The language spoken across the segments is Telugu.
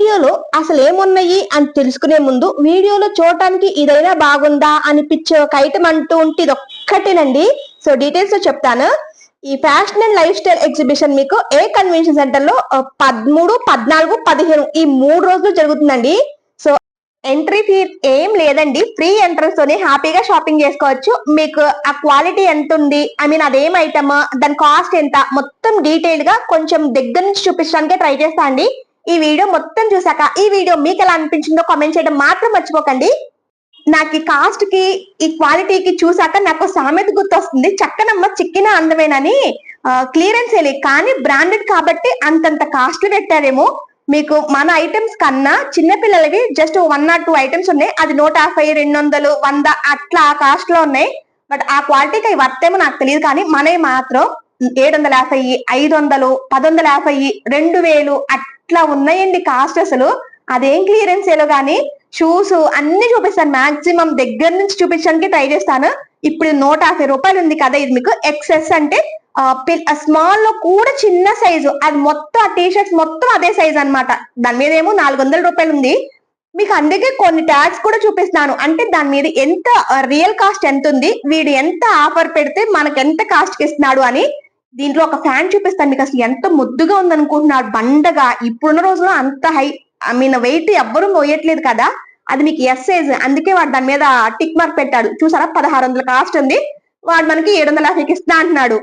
వీడియోలో అసలు ఏమున్నాయి అని తెలుసుకునే ముందు వీడియోలో చూడటానికి ఇదైనా బాగుందా అనిపించే ఒక ఐటమ్ అంటూ ఉంటే ఇది ఒక్కటేనండి. సో డీటెయిల్స్ తో చెప్తాను. ఈ fashion and life style exhibition మీకు ఏ కన్వెన్షన్ సెంటర్ లో 13, 14, 15 ఈ 3 రోజులు జరుగుతుందండి. సో ఎంట్రీ ఫీ ఏం లేదండి, ఫ్రీ ఎంట్రన్స్ తోనే హ్యాపీగా షాపింగ్ చేసుకోవచ్చు. మీకు ఆ క్వాలిటీ ఎంత ఉంది, ఐ మీన్ అదేం ఐటమ్, దాని కాస్ట్ ఎంత, మొత్తం డీటెయిల్ గా కొంచెం దగ్గర నుంచి చూపించడానికి ట్రై చేస్తా అండి. ఈ వీడియో మొత్తం చూసాక ఈ వీడియో మీకు ఎలా అనిపించిందో కామెంట్ చేయడం మాత్రం మర్చిపోకండి. నాకు ఈ కాస్ట్ కి ఈ క్వాలిటీకి చూసాక నాకు సామెత గుర్తొస్తుంది, చక్కనమ్మ చిక్కిన అందమేనని. క్లియరెన్స్ ఏలే కానీ బ్రాండెడ్ కాబట్టి అంతంత కాస్ట్ పెట్టారేమో. మీకు మన ఐటమ్స్ కన్నా చిన్నపిల్లలవి జస్ట్ 1 or 2 ఐటమ్స్ ఉన్నాయి, అది 150, 200, 100 అట్లా ఆ కాస్ట్ లో ఉన్నాయి. బట్ ఆ క్వాలిటీకి అవి వర్తేమో నాకు తెలియదు, కానీ మనవి మాత్రం 750, 500, 1150, 2000 అట్లా ఉన్నాయండి కాస్ట్. అసలు అదేం క్లియరెన్స్ ఏలో గానీ షూస్ అన్ని చూపిస్తాను, మాక్సిమం దగ్గర నుంచి చూపించడానికి ట్రై చేస్తాను. ఇప్పుడు 150 రూపాయలు ఉంది కదా, ఇది మీకు ఎక్సెస్ అంటే స్మాల్ లో కూడా చిన్న సైజు, అది మొత్తం ఆ టీ షర్ట్స్ మొత్తం అదే సైజ్ అన్నమాట. దాని మీద ఏమో 400 రూపాయలు ఉంది. మీకు అందుకే కొన్ని ట్యాగ్స్ కూడా చూపిస్తున్నాను, అంటే దాని మీద ఎంత రియల్ కాస్ట్ ఎంత ఉంది, వీడు ఎంత ఆఫర్ పెడితే మనకి ఎంత కాస్ట్ కి ఇస్తున్నాడు అని. దీంట్లో ఒక ఫ్యాన్ చూపిస్తాను మీకు, అసలు ఎంత ముద్దుగా ఉందనుకుంటున్నాడు, బండగా. ఇప్పుడున్న రోజులో అంత హై, ఐ మీన్ వెయిట్ ఎవ్వరూ మోయట్లేదు కదా, అది మీకు ఎస్ సైజ్, అందుకే వాడు దాని మీద టిక్ మార్క్ పెట్టాడు చూసారా. 1600 కాస్ట్ ఉంది, వాడు మనకి 750కి ఇస్తున్నా అంటున్నాడు.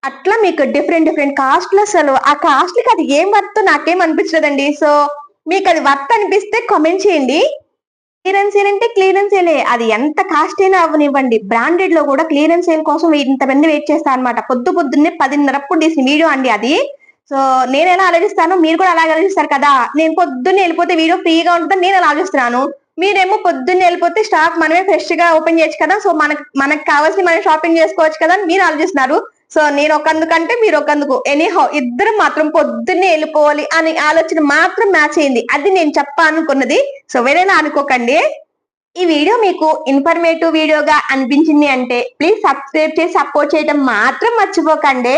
అట్లా మీకు డిఫరెంట్ డిఫరెంట్ కాస్ట్లు. అసలు ఆ కాస్ట్లకి అది ఏం వర్త్ నాకేం అనిపించలేదండి. సో మీకు అది వర్త్ అనిపిస్తే కామెంట్ చేయండి. క్లియరెన్స్ సేల్ అంటే క్లియరెన్స్ సేలే, అది ఎంత కాస్ట్ అయినా అవ్వనివ్వండి. బ్రాండెడ్ లో కూడా క్లియరెన్స్ సేల్ కోసం ఇంతమంది వెయిట్ చేస్తా అనమాట. పొద్దున్నే 10:30 తీసిన వీడియో అండి అది. సో నేను ఎలా ఆలోచిస్తాను, మీరు కూడా అలాగే ఆలోచిస్తారు కదా. నేను పొద్దున్నే వెళ్ళిపోతే వీడియో ఫ్రీగా ఉంటుందని నేను ఎలా ఆలోచిస్తున్నాను, మీరేమో పొద్దున్నే వెళ్ళిపోతే స్టాక్ మనమే ఫ్రెష్ గా ఓపెన్ చేయొచ్చు కదా, సో మనకు కావాల్సి మనం షాపింగ్ చేసుకోవచ్చు కదా అని మీరు ఆలోచిస్తున్నారు. సో నేను ఒకందుకంటే మీరు ఒకందుకు, ఎనీహౌ ఇద్దరు మాత్రం పొద్దున్నే వెళ్ళిపోవాలి అని ఆలోచన మాత్రం మ్యాచ్ అయింది. అది నేను చెప్పాలనుకున్నది. సో వేరేలా అనుకోకండి. ఈ వీడియో మీకు ఇన్ఫర్మేటివ్ వీడియోగా అనిపించింది అంటే ప్లీజ్ సబ్స్క్రైబ్ చేసి సపోర్ట్ చేయడం మాత్రం మర్చిపోకండి.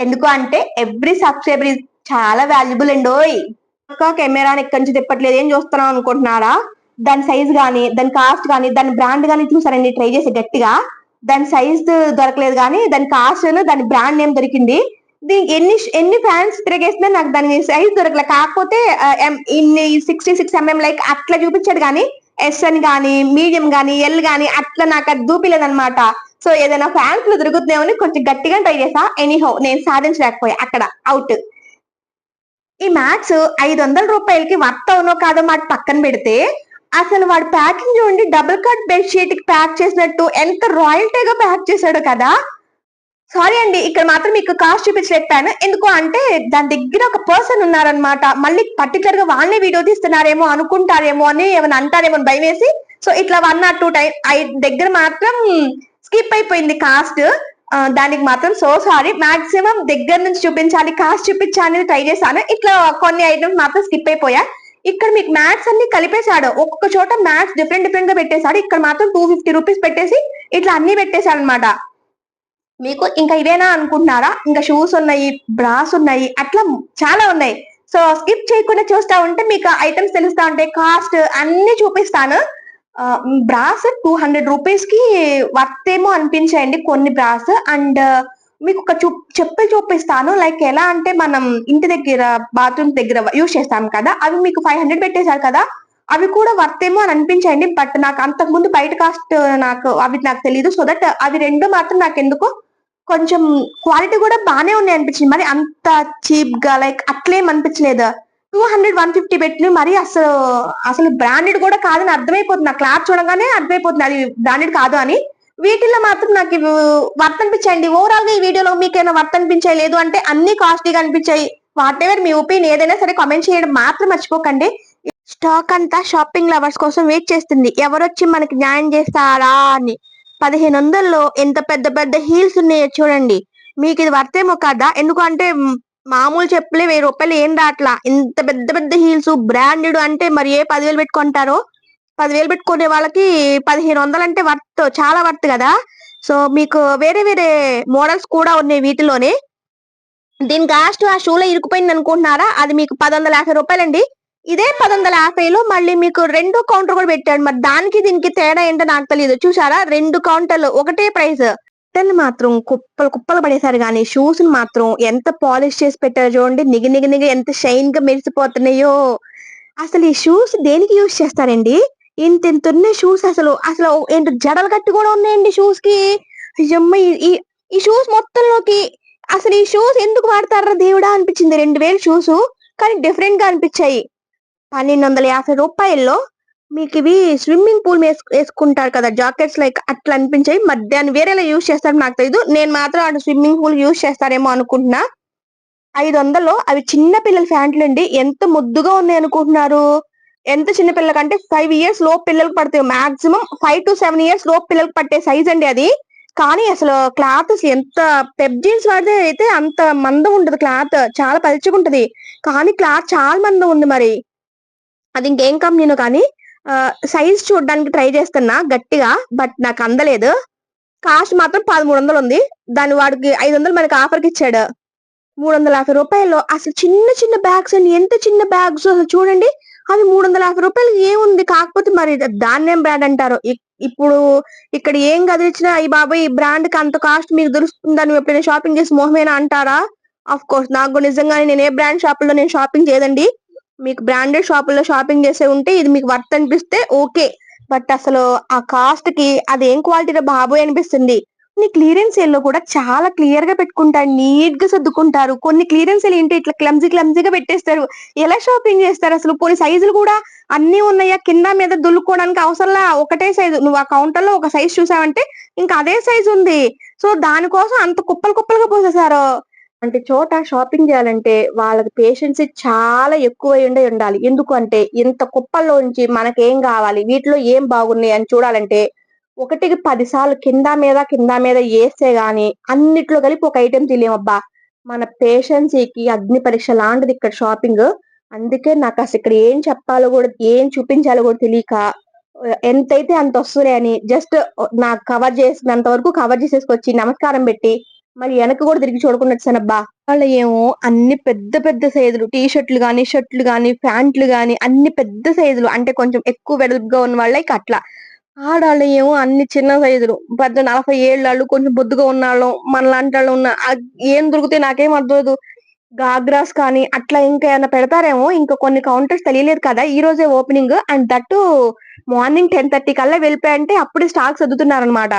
ఎందుకు అంటే ఎవ్రీ సబ్స్క్రైబర్ చాలా వాల్యుబుల్ అండి. కెమెరాని ఇక్కడి నుంచి తిప్పట్లేదు ఏం చూస్తున్నాం అనుకుంటున్నారా, దాని సైజ్ గానీ, దాని కాస్ట్ గానీ, దాని బ్రాండ్ గానీ చూసారండి ట్రై చేసి గట్టిగా. దాని సైజ్ దొరకలేదు కానీ దాని కాస్ట్, దాని బ్రాండ్ నేమ్ దొరికింది. దీనికి ఎన్ని ఫ్యాన్స్ తిరిగేసినా నాకు దాని సైజ్ దొరకలే. కాకపోతే ఇన్ని 66mm లైక్ అట్లా చూపించాడు, కానీ ఎస్ అని గానీ, మీడియం గానీ, ఎల్ గానీ అట్లా నాకు అది చూపిలేదు అనమాట. సో ఏదైనా ఫ్యాన్స్ లో దొరుకుతున్నాయని కొంచెం గట్టిగా ట్రై చేసా. ఎనీహౌ నేను సాధించలేకపోయా, అక్కడ అవుట్. ఈ మ్యాక్స్ 500 రూపాయలకి వర్త్ అవునో కాదో మాట పక్కన పెడితే, అసలు వాడు ప్యాకింగ్ చూడండి, డబుల్ కట్ బెడ్షీట్ కి ప్యాక్ చేసినట్టు ఎంత రాయల్టీగా ప్యాక్ చేశాడు కదా. సారీ అండి, ఇక్కడ మాత్రం మీకు కాస్ట్ చూపించలేకపోయాను. ఎందుకు అంటే దాని దగ్గర ఒక పర్సన్ ఉన్నారనమాట. మళ్ళీ పర్టికులర్ గా వాళ్ళనే వీడియో తీస్తున్నారేమో అనుకుంటారేమో అని ఏమైనా అంటారేమో భయం వేసి, సో ఇట్లా 1 or 2 దగ్గర మాత్రం స్కిప్ అయిపోయింది కాస్ట్. దానికి మాత్రం సో సారీ. మాక్సిమం దగ్గర నుంచి చూపించాలి, కాస్ట్ చూపించాలి ట్రై చేశాను, ఇట్లా కొన్ని ఐటమ్స్ మాత్రం స్కిప్ అయిపోయా. ఇక్కడ మీకు మ్యాథ్స్ అన్ని కలిపేశాడు, ఒక్కొక్క చోట మ్యాథ్స్ డిఫరెంట్ గా పెట్టేశాడు. ఇక్కడ మాత్రం 250 రూపీస్ పెట్టేసి ఇట్లా అన్ని పెట్టేశాడు అనమాట. మీకు ఇంకా ఇవేనా అనుకుంటున్నారా, ఇంకా షూస్ ఉన్నాయి, బ్రాస్ ఉన్నాయి, అట్లా చాలా ఉన్నాయి. సో స్కిప్ చేయకుండా చూస్తా ఉంటే మీకు ఐటమ్స్ తెలుస్తా ఉంటాయి, కాస్ట్ అన్ని చూపిస్తాను. బ్రాస్ 200 రూపీస్ కి వర్త్ ఏమో అనిపించాయండి కొన్ని బ్రాస్. అండ్ మీకు ఒక చెప్పులు చూపిస్తాను, లైక్ ఎలా అంటే మనం ఇంటి దగ్గర బాత్రూమ్ దగ్గర యూజ్ చేస్తాం కదా, అవి మీకు 500 పెట్టేశారు కదా, అవి కూడా వర్త్ ఏమో అని అనిపించాయండి. బట్ నాకు అంతకు ముందు బయట కాస్ట్ నాకు తెలియదు. సో దట్ అవి రెండు మాత్రం నాకు ఎందుకో కొంచెం క్వాలిటీ కూడా బానే ఉన్నాయి అనిపించింది, మరి అంత చీప్ గా లైక్ అట్లేం అనిపించలేదు. 200, 150 పెట్టిన మరి అసలు బ్రాండెడ్ కూడా కాదని అర్థమైపోతుంది, ఆ క్లాత్ చూడగానే అర్థమైపోతుంది అది బ్రాండెడ్ కాదు అని. వీటిల్లో మాత్రం నాకు వర్త్ అనిపించాయండి. ఓవరాల్ గా ఈ వీడియోలో మీకైనా వర్త్ అనిపించాయి, లేదు అంటే అన్ని కాస్ట్లీగా అనిపించాయి, వాట్ ఎవర్ మీ ఒపీనియన్ ఏదైనా సరే కామెంట్ చేయడం మాత్రం మర్చిపోకండి. స్టాక్ అంతా షాపింగ్ లవర్స్ కోసం వెయిట్ చేస్తుంది, ఎవరొచ్చి మనకి న్యాయం చేస్తారా అని. 1500లో ఎంత పెద్ద పెద్ద హీల్స్ ఉన్నాయో చూడండి. మీకు ఇది వర్తేమో కదా, ఎందుకంటే మామూలు చెప్పులే 1000 రూపాయలు ఏం రాట్లా, ఇంత పెద్ద పెద్ద హీల్స్ బ్రాండెడ్ అంటే మరి ఏ 10,000 పెట్టుకుంటారో. 10,000 పెట్టుకునే వాళ్ళకి 1500 అంటే వర్త్, చాలా వర్త్ కదా. సో మీకు వేరే వేరే మోడల్స్ కూడా ఉన్నాయి వీటిలోనే. దీని కాస్ట్ ఆ షూలో ఇరుకుపోయింది అనుకుంటున్నారా, అది మీకు 1150 రూపాయలండి. ఇదే 1050లో మళ్ళీ మీకు రెండో కౌంటర్ కూడా పెట్టాడు. మరి దానికి దీనికి తేడా ఏంటో నాకు తెలియదు. చూసారా, 2 కౌంటర్లు ఒకటే ప్రైస్. బట్టలు మాత్రం కుప్పలు కుప్పలు పడేశారు, కానీ షూస్ మాత్రం ఎంత పాలిష్ చేసి పెట్టారు చూడండి. నిగ నిగ నిగ ఎంత షైన్ గా మెరిసిపోతున్నాయో. అసలు ఈ షూస్ దేనికి యూజ్ చేస్తారండి? ఇంత ఇంత ఉన్నాయి షూస్. అసలు అసలు ఏంటి, జడలు కట్టి కూడా ఉన్నాయండి షూస్ కి. అయ్యమ్మ, ఈ ఈ షూస్ మొత్తంలోకి అసలు ఈ షూస్ ఎందుకు వాడతారా దేవుడా అనిపించింది. 2000 షూస్, కానీ డిఫరెంట్ గా అనిపించాయి. 1250 రూపాయల్లో మీకు ఇవి స్విమ్మింగ్ పూల్ వేసుకుంటారు కదా జాకెట్స్, లైక్ అట్లా అనిపించాయి. మధ్యాహ్నం వేరేలా యూజ్ చేస్తారు నాకు తెలియదు. నేను మాత్రం అటు స్విమ్మింగ్ పూల్ యూజ్ చేస్తారేమో అనుకుంటున్నా. 500లో అవి చిన్న పిల్లల ప్యాంట్లు అండి. ఎంత ముద్దుగా ఉన్నాయి అనుకుంటున్నారు. ఎంత చిన్న పిల్లలకంటే 5 ఇయర్స్ లోపు పిల్లలకు పడతాయి. మాక్సిమం 5 to 7 ఇయర్స్ లోపు పిల్లలకు పట్టే సైజ్ అండి అది. కానీ అసలు క్లాత్ ఎంత పెప్ జీన్స్ వాడితే అయితే అంత మందం ఉంటది. క్లాత్ చాలా పలుచగా ఉంటది, కానీ క్లాత్ చాలా మందం ఉంది. మరి అది ఇంకేం కంపెనీనో కానీ సైజ్ చూడడానికి ట్రై చేస్తున్నా గట్టిగా, బట్ నాకు అందలేదు. కాస్ట్ మాత్రం 1300 ఉంది. దాని వాడికి 500 మనకి ఆఫర్కి ఇచ్చాడు. 350 రూపాయల్లో అసలు చిన్న చిన్న బ్యాగ్స్ అండి. ఎంత చిన్న బ్యాగ్స్ అసలు చూడండి. అవి 350 రూపాయలు ఏముంది. కాకపోతే మరి దాన్నేం బ్రాండ్ అంటారు. ఇప్పుడు ఇక్కడ ఏం కదిలిచ్చినా ఈ బాబాయ్ ఈ బ్రాండ్ కి అంత కాస్ట్ మీకు దొరుకుతుందని ఎప్పుడైనా షాపింగ్ చేసి మొహమేనా అంటారా? ఆఫ్ కోర్స్ నాకు నిజంగానే నేను ఏ బ్రాండ్ షాపుల్లో నేను షాపింగ్ చేయదండి. మీకు బ్రాండెడ్ షాపుల్లో షాపింగ్ చేసే ఉంటే ఇది మీకు వర్త్ అనిపిస్తే ఓకే, బట్ అసలు ఆ కాస్ట్ కి అది ఏం క్వాలిటీలో బాబోయ్ అనిపిస్తుంది. కొన్ని క్లియరెన్స్ సేల్ లో కూడా చాలా క్లియర్ గా పెట్టుకుంటారు, నీట్ గా సర్దుకుంటారు. కొన్ని క్లియరెన్స్ సేల్ ఏంటి ఇట్లా క్లమ్జీగా పెట్టేస్తారు. ఎలా షాపింగ్ చేస్తారు అసలు? కొన్ని సైజులు కూడా అన్ని ఉన్నాయా? కింద మీద దులుకోవడానికి అవసరంలా, ఒకటే సైజు. నువ్వు ఆ కౌంటర్ లో ఒక సైజ్ చూసావంటే ఇంకా అదే సైజు ఉంది. సో దానికోసం అంత కుప్పలు కుప్పలుగా పోసేసారు. అంటే చోట షాపింగ్ చేయాలంటే వాళ్ళకి పేషెన్స్ చాలా ఎక్కువ ఉండాలి. ఎందుకు అంటే ఇంత కుప్పల్లోంచి మనకేం కావాలి, వీటిలో ఏం బాగున్నాయి అని చూడాలంటే ఒకటికి 10 సార్లు కింద మీద వేస్తే గాని అన్నిట్లో కలిపి ఒక ఐటెం తెలియమబ్బా. మన పేషెన్సీకి అగ్ని పరీక్ష లాంటిది ఇక్కడ షాపింగ్. అందుకే నాకు అసలు ఇక్కడ ఏం చెప్పాలో కూడా ఏం చూపించాలో కూడా తెలియక ఎంతైతే అంత వస్తులే అని జస్ట్ నాకు కవర్ చేసినంత వరకు కవర్ చేసేసుకొచ్చి నమస్కారం పెట్టి మరి వెనక కూడా తిరిగి చూడకుండా వచ్చానబ్బా. వాళ్ళు ఏమో అన్ని పెద్ద పెద్ద సైజులు, టీ షర్ట్లు గాని, షర్ట్లు గాని, ప్యాంట్లు గాని అన్ని పెద్ద సైజులు, అంటే కొంచెం ఎక్కువ వెడల్పుగా ఉన్న వాళ్ళకి అట్లా. ఆడాళ్ళు ఏమో అన్ని చిన్న సైజులు, పెద్ద 40 ఏళ్ళు కొంచెం బొద్దుగా ఉన్నాళ్ళు, మనలాంటి వాళ్ళు ఉన్న ఏం దొరికితే నాకేం అర్థం. గాగ్రాస్ కానీ అట్లా ఇంకా ఏమైనా పెడతారేమో. ఇంకా కొన్ని కౌంటర్స్ తెలియలేదు కదా, ఈ రోజే ఓపెనింగ్. అండ్ దట్టు మార్నింగ్ 10:30 కల్లా వెళ్ళిపోయంటే అప్పుడే స్టాక్ సర్దుతున్నారనమాట.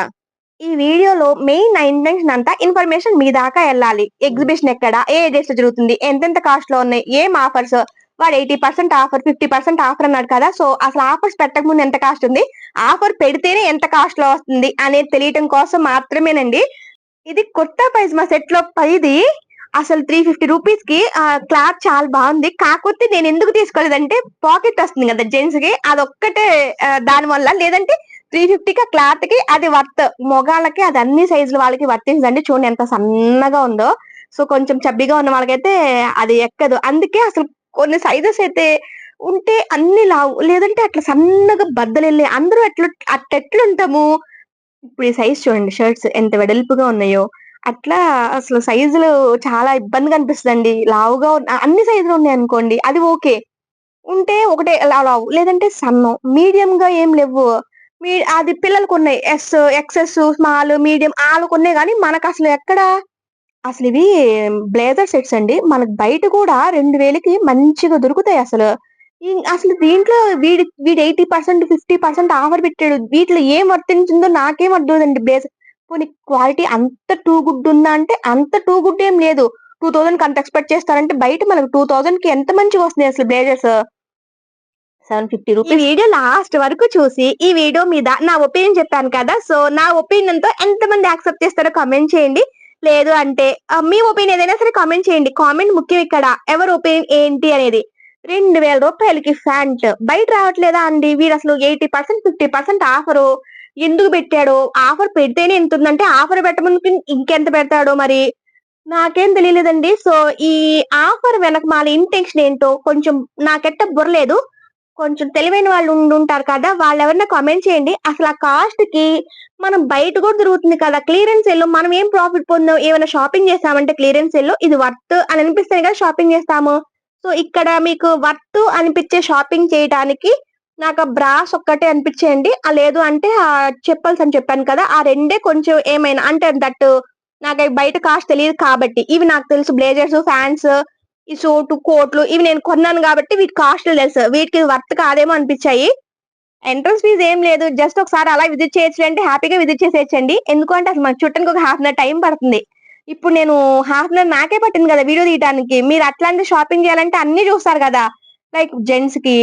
ఈ వీడియోలో మెయిన్ ఇంటెన్షన్ అంతా ఇన్ఫర్మేషన్ మీ దాకా వెళ్ళాలి. ఎగ్జిబిషన్ ఎక్కడ, ఏ డేట్స్ లో జరుగుతుంది, ఎంతెంత కాస్ట్ లో ఉన్నాయి, ఏం ఆఫర్స్, వాడు 80% ఆఫర్ 50% ఆఫర్ అన్నాడు కదా. సో అసలు ఆఫర్స్ పెట్టక ముందు ఎంత కాస్ట్ ఉంది, ఆఫర్ పెడితేనే ఎంత కాస్ట్ లో వస్తుంది అనేది తెలియటం కోసం మాత్రమేనండి. ఇది కొత్త పైజమా సెట్ లో 10 అసలు 350 రూపీస్ కి క్లాత్ చాలా బాగుంది. కాకపోతే నేను ఎందుకు తీసుకోలేదంటే పాకెట్ వస్తుంది కదా జెంట్స్ కి, అదొక్కటే దాని వల్ల. లేదంటే 350కి క్లాత్ కి అది వర్త్. మొగాళ్ళకి అది అన్ని సైజుల వాళ్ళకి వర్తించదండి. చూడండి ఎంత సన్నగా ఉందో. సో కొంచెం చబ్బిగా ఉన్న వాళ్ళకైతే అది ఎక్కదు. అందుకే అసలు కొన్ని సైజెస్ అయితే ఉంటే అన్ని లావు, లేదంటే అట్లా సన్నగా బద్దలెళ్ళి అందరూ అట్లెట్లుంటాము. ఇప్పుడు ఈ సైజ్ చూడండి, షర్ట్స్ ఎంత వెడల్పుగా ఉన్నాయో. అట్లా అసలు సైజులు చాలా ఇబ్బందిగా అనిపిస్తుందండి. లావుగా అన్ని సైజులు ఉన్నాయి అనుకోండి అది ఓకే, ఉంటే ఒకటే లావు, లేదంటే సన్నం. మీడియం గా ఏం లేవు. అది పిల్లలకు ఉన్నాయి, ఎస్, ఎక్సెస్, స్మాల్, మీడియం వాళ్ళకు ఉన్నాయి. కానీ మనకు అసలు ఎక్కడ. అసలు ఇవి బ్లేజర్ సెట్స్ అండి. మనకు బయట కూడా 2000కి మంచిగా దొరుకుతాయి అసలు. అసలు దీంట్లో వీడి 80% 50% ఆఫర్ పెట్టాడు. వీటిలో ఏం వర్తించిందో నాకేం అర్థమైందండి. పోనీ క్వాలిటీ అంత టూ గుడ్ ఉందా అంటే అంత టూ గుడ్ ఏం లేదు. 2000 కి అంత ఎక్స్పెక్ట్ చేస్తారంటే బయట మనకు 2000 కి ఎంత మంచిగా వస్తున్నాయి అసలు బ్లేజర్స్. 750 రూపీస్. వీడియో లాస్ట్ వరకు చూసి ఈ వీడియో మీద నా ఒపీనియన్ చెప్పాను కదా. సో నా ఒపీనియన్ తో ఎంత మంది యాక్సెప్ట్ చేస్తారో కామెంట్ చేయండి. లేదు అంటే మీ ఒపీనియన్ ఏదైనా సరే కామెంట్ చేయండి. కామెంట్ ముఖ్యం ఇక్కడ. ఎవరి ఒపీనియన్ ఏంటి అనేది. 2000 రూపాయలకి ప్యాంట్ బయట రావట్లేదా అండి? వీడు అసలు 80% 50% ఆఫర్ ఎందుకు పెట్టాడో. ఆఫర్ పెడితేనే ఎంత ఉందంటే ఆఫర్ పెట్టముందు ఇంకెంత పెడతాడో మరి నాకేం తెలియలేదండి. సో ఈ ఆఫర్ వెనక మాల ఇంటెన్షన్ ఏంటో కొంచెం నాకెట్ట బుర్రలేదు. కొంచెం తెలివైన వాళ్ళు ఉంటారు కదా, వాళ్ళు ఎవరైనా కామెంట్ చేయండి. అసలు ఆ కాస్ట్ కి మనం బయట కూడా దొరుకుతుంది కదా క్లియరెన్స్ సేల్ లో, మనం ఏం ప్రాఫిట్ పొందాం? ఏమైనా షాపింగ్ చేస్తామంటే క్లియరెన్స్ సేల్ లో ఇది వర్త్ అని అనిపిస్తేనే కదా షాపింగ్ చేస్తాము. సో ఇక్కడ మీకు వర్త్ అనిపించే షాపింగ్ చేయడానికి నాకు బ్రాస్ ఒక్కటే అనిపించేయండి. లేదు అంటే చెప్పల్స్ అని చెప్పాను కదా, ఆ రెండే కొంచెం ఏమైనా అంటే దట్ నాకు బయట కాస్ట్ తెలియదు కాబట్టి. ఇవి నాకు తెలుసు, బ్లేజర్స్, ఫ్యాన్స్, ఈ సూటు, కోట్లు ఇవి నేను కొన్నాను కాబట్టి వీటి కాస్ట్లు తెలుసు. వీటికి వర్త్ కాదేమో అనిపించాయి. ఎంట్రన్స్ ఫీజ్ ఏం లేదు. జస్ట్ ఒకసారి అలా విజిట్ చేయొచ్చు అంటే హ్యాపీగా విజిట్ చేసేయచ్చండి. ఎందుకంటే అసలు మనకు చుట్టానికి ఒక హాఫ్ అన్ అవర్ టైం పడుతుంది. ఇప్పుడు నేను హాఫ్ అన్ అవర్ నాకే పట్టింది కదా వీడియో తీయడానికి. మీరు అట్లాంటి షాపింగ్ చేయాలంటే అన్ని చూస్తారు కదా. లైక్ జెంట్స్ కి,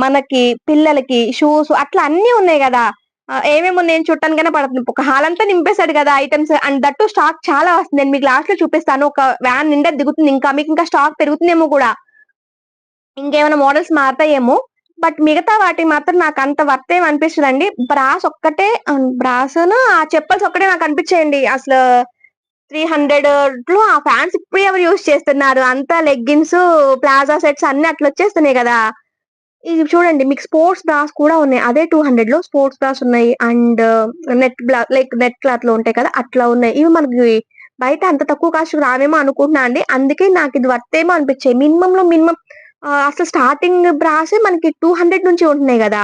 మనకి, పిల్లలకి షూస్ అట్లా అన్ని ఉన్నాయి కదా. ఏమేమి ఉన్నాయని చూడటానికైనా పడుతుంది. ఒక హాల్ అంతా నింపేశాడు కదా ఐటమ్స్. అండ్ దట్టు స్టాక్ చాలా వస్తుంది. నేను మీకు లాస్ట్ లో చూపిస్తాను. ఒక వ్యాన్ నిండా దిగుతుంది. మీకు ఇంకా స్టాక్ పెరుగుతుందేమో కూడా. ఇంకేమైనా మోడల్స్ మారతాయేమో. బట్ మిగతా వాటికి మాత్రం నాకు అంత వర్త్ ఏమి అనిపించదండి. బ్రాస్ ఒక్కటే, బ్రాస్ ఆ చెప్పల్స్ ఒక్కటే నాకు అనిపించాయండి. అసలు 300 లో ఆ ఫ్యాన్స్ ఇప్పుడు ఎవరు యూజ్ చేస్తున్నారు? అంతా లెగ్గిన్స్, ప్లాజా సెట్స్ అన్ని అట్లా వచ్చేస్తున్నాయి కదా. ఇది చూడండి, మీకు స్పోర్ట్స్ బ్రాస్ కూడా ఉన్నాయి. అదే 200 లో స్పోర్ట్స్ బ్రాస్ ఉన్నాయి. అండ్ నెట్ క్లాత్ లో ఉంటాయి కదా, అట్లా ఉన్నాయి. ఇవి మనకి బయట అంత తక్కువ కాస్ట్ రావేమో అనుకుంటున్నా అండి. అందుకే నాకు ఇది వర్త్ ఏమో అనిపించాయి. మినిమం లో మినిమం అసలు స్టార్టింగ్ బ్రాసే మనకి 200 నుంచి ఉంటున్నాయి కదా.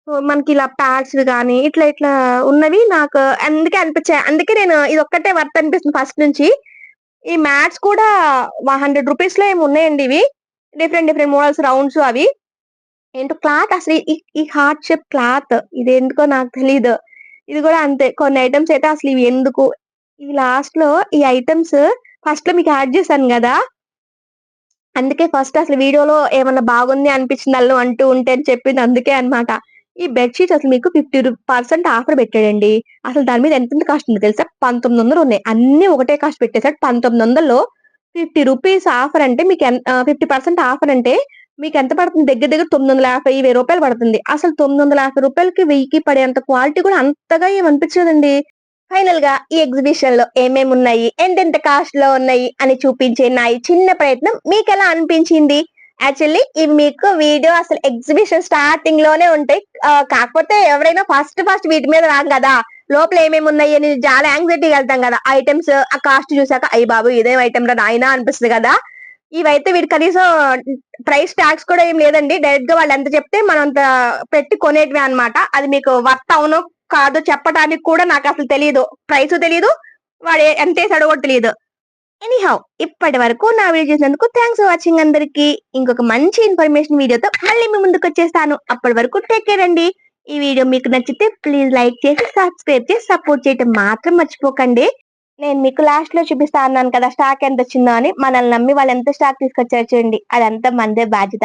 సో మనకి ఇలా ప్యాడ్స్ గానీ ఇట్లా ఇట్లా ఉన్నవి నాకు అందుకే అనిపించాయి. అందుకే నేను ఇది ఒక్కటే వర్త్ అనిపిస్తుంది ఫస్ట్ నుంచి. ఈ మ్యాట్స్ కూడా 100 రూపీస్ లో ఏమి ఉన్నాయండి. ఇవి డిఫరెంట్ డిఫరెంట్ మోడల్స్, రౌండ్స్ అవి. ఏంటో క్లాత్ అసలు ఈ హార్ట్ షేప్ క్లాత్ ఇది ఎందుకో నాకు తెలీదు. ఇది కూడా అంతే. కొన్ని ఐటమ్స్ అయితే అసలు ఇవి ఎందుకు. ఈ లాస్ట్ లో ఈ ఐటమ్స్ ఫస్ట్ లో మీకు యాడ్ చేశాను కదా, అందుకే ఫస్ట్ అసలు వీడియోలో ఏమన్నా బాగుంది అనిపించింది అల్లు అంటూ ఉంటే అని చెప్పింది అందుకే అన్నమాట. ఈ బెడ్‌షీట్స్ అసలు మీకు 50% ఆఫర్ పెట్టాడండి. అసలు దాని మీద ఎంతెంత కాస్ట్ ఉందో తెలుసా? 1900 ఉన్నాయి. అన్నీ ఒకటే కాస్ట్ పెట్టేసాడు. 1900లో 50 రూపీస్ ఆఫర్ అంటే 50% ఆఫర్ అంటే మీకెంత పడుతుంది? దగ్గర దగ్గర 950, రూ. 1000 పడుతుంది. అసలు రూ. 950కి 1000కి పడేంత క్వాలిటీ కూడా అంతగా ఏమి అనిపించలేదండి. ఫైనల్ గా ఈ ఎగ్జిబిషన్ లో ఏమేమి ఉన్నాయి, ఎంతెంత కాస్ట్ లో ఉన్నాయి అని చూపించే నా ఈ చిన్న ప్రయత్నం మీకు ఎలా అనిపించింది? యాక్చువల్లీ ఇవి మీకు వీడియో అసలు ఎగ్జిబిషన్ స్టార్టింగ్ లోనే ఉంటాయి. కాకపోతే ఎవరైనా ఫస్ట్ వీటి మీద రాం కదా, లోపల ఏమేమి ఉన్నాయి అని చాలా యాంగ్జైటీ వెళ్తాం కదా. ఐటమ్స్ ఆ కాస్ట్ చూసాక అయ్యి బాబు ఇదేం ఐటమ్ రా నాయనా అనిపిస్తుంది కదా. ఇవైతే వీటి కనీసం ప్రైస్ ట్యాక్స్ కూడా ఏం లేదండి. డైరెక్ట్ గా వాళ్ళు ఎంత చెప్తే మనం అంత పెట్టి కొనేటివి అన్నమాట. అది మీకు వర్త్ అవునో కాదో చెప్పడానికి కూడా నాకు అసలు తెలియదు. ప్రైస్ తెలియదు, వాడు ఎంత వేసాడో కూడా తెలియదు. ఎనీహౌ, ఇప్పటి వరకు నా వీడియో చూసినందుకు థ్యాంక్స్ ఫర్ వాచింగ్ అందరికి. ఇంకొక మంచి ఇన్ఫర్మేషన్ వీడియోతో మళ్ళీ మీ ముందుకు వచ్చేస్తాను. అప్పటి వరకు టేక్ కేర్ అండి. ఈ వీడియో మీకు నచ్చితే ప్లీజ్ లైక్ చేసి సబ్స్క్రైబ్ చేసి సపోర్ట్ చేయడం మాత్రం మర్చిపోకండి. నేను మీకు లాస్ట్ లో చూపిస్తా అన్నాను కదా స్టాక్ ఎంత వచ్చిందో అని. మనల్ని నమ్మి వాళ్ళు ఎంత స్టాక్ తీసుకొచ్చారు చూడండి, అదంతా మనదే బాధ్యత.